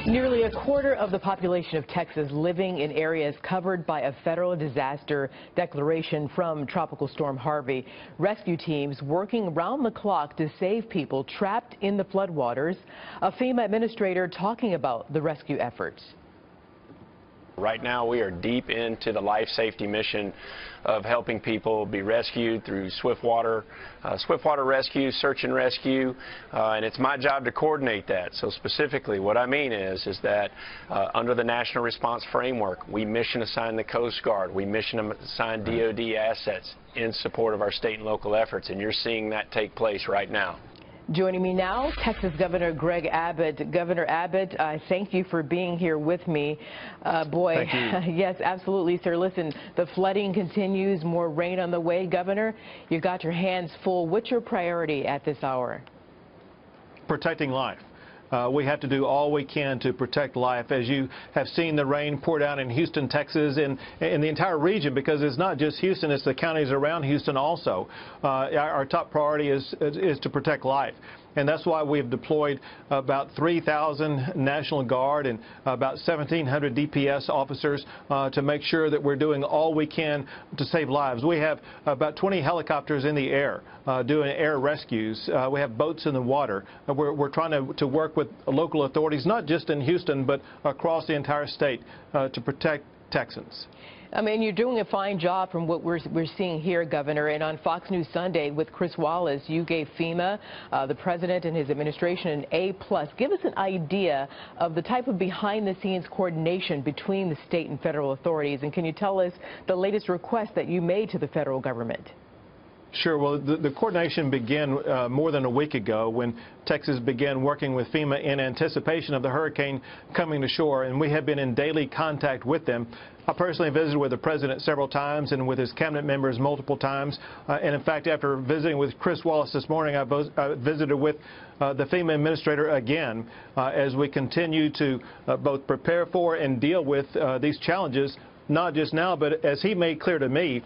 Nearly a quarter of the population of Texas living in areas covered by a federal disaster declaration from Tropical Storm Harvey. Rescue teams working around the clock to save people trapped in the floodwaters. A FEMA administrator talking about the rescue efforts. Right now we are deep into the life safety mission of helping people be rescued through swiftwater rescue, search and rescue, and it's my job to coordinate that. So specifically what I mean is that under the National Response Framework, we mission assign the Coast Guard, we mission assign DOD assets in support of our state and local efforts, and you're seeing that take place right now. Joining me now, Texas Governor Greg Abbott. Governor Abbott, thank you for being here with me. Boy, thank you. Yes, absolutely, sir. Listen, the flooding continues, more rain on the way. Governor, you've got your hands full. What's your priority at this hour? Protecting life. We have to do all we can to protect life. As you have seen the rain pour down in Houston, Texas, and in the entire region, because it's not just Houston, it's the counties around Houston also. Our top priority is to protect life. And that's why we've deployed about 3,000 National Guard and about 1,700 DPS officers to make sure that we're doing all we can to save lives. We have about 20 helicopters in the air doing air rescues. We have boats in the water. We're trying to work with local authorities, not just in Houston, but across the entire state to protect Texans. I mean, you're doing a fine job from what we're seeing here, Governor. And on Fox News Sunday with Chris Wallace, you gave FEMA, the president and his administration, an A+. Give us an idea of the type of behind-the-scenes coordination between the state and federal authorities. And can you tell us the latest request that you made to the federal government? Sure. Well, the coordination began more than a week ago when Texas began working with FEMA in anticipation of the hurricane coming to shore, and we have been in daily contact with them. I personally visited with the president several times and with his cabinet members multiple times. And in fact, after visiting with Chris Wallace this morning, I visited with the FEMA administrator again as we continue to both prepare for and deal with these challenges, not just now, but as he made clear to me,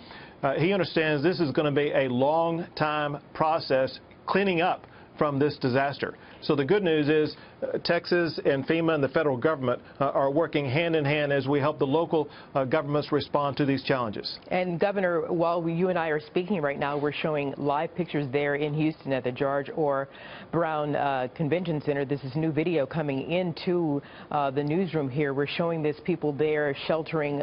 he understands this is going to be a long time process cleaning up from this disaster. So the good news is Texas and FEMA and the federal government are working hand in hand as we help the local governments respond to these challenges. And Governor, while you and I are speaking right now, we're showing live pictures there in Houston at the George Orr Brown Convention Center. This is new video coming into the newsroom here. We're showing this people there sheltering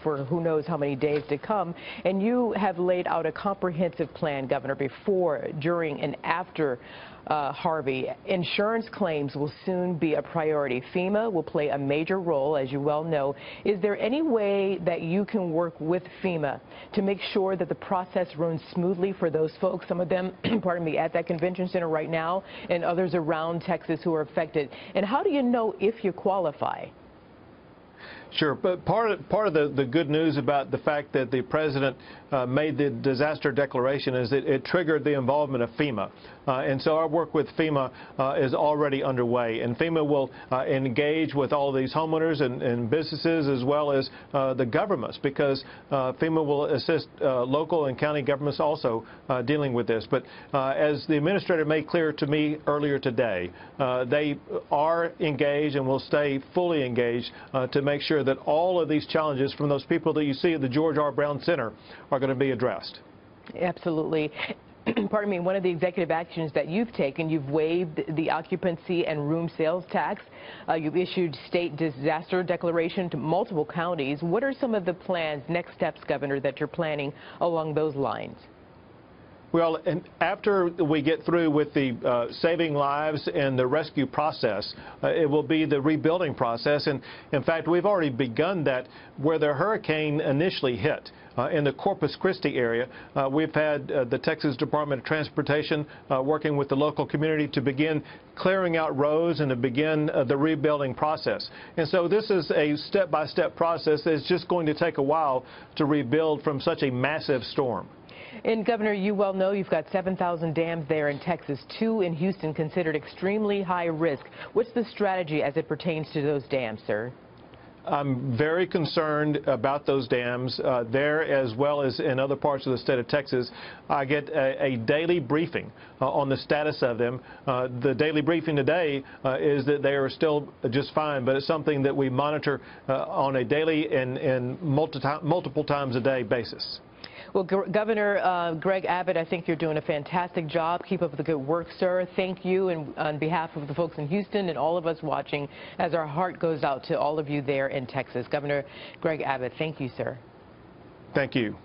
for who knows how many days to come. And you have laid out a comprehensive plan, Governor, before, during, and after Harvey. Insurance claims will soon be a priority. FEMA will play a major role, as you well know. Is there any way that you can work with FEMA to make sure that the process runs smoothly for those folks, some of them, pardon me, at that convention center right now, and others around Texas who are affected? And how do you know if you qualify? Sure, but part of the good news about the fact that the president made the disaster declaration is that it triggered the involvement of FEMA. And so our work with FEMA is already underway. And FEMA will engage with all these homeowners and businesses as well as the governments, because FEMA will assist local and county governments also dealing with this. But as the administrator made clear to me earlier today, they are engaged and will stay fully engaged to make sure that all of these challenges from those people that you see at the George R. Brown Center are going to be addressed. Absolutely. Pardon me, one of the executive actions that you've taken, you've waived the occupancy and room sales tax. You've issued state disaster declaration to multiple counties. What are some of the plans, next steps, Governor, that you're planning along those lines? Well, and after we get through with the saving lives and the rescue process, it will be the rebuilding process. And in fact, we've already begun that where the hurricane initially hit. In the Corpus Christi area, we've had the Texas Department of Transportation working with the local community to begin clearing out roads and to begin the rebuilding process. And so this is a step-by-step process that's just going to take a while to rebuild from such a massive storm. And Governor, you well know you've got 7,000 dams there in Texas, 2 in Houston considered extremely high risk. What's the strategy as it pertains to those dams, sir? I'm very concerned about those dams there as well as in other parts of the state of Texas. I get a daily briefing on the status of them. The daily briefing today is that they are still just fine, but it's something that we monitor on a daily and multiple times a day basis. Well, Governor Greg Abbott, I think you're doing a fantastic job. Keep up the good work, sir. Thank you, and on behalf of the folks in Houston and all of us watching, as our heart goes out to all of you there in Texas. Governor Greg Abbott, thank you, sir. Thank you.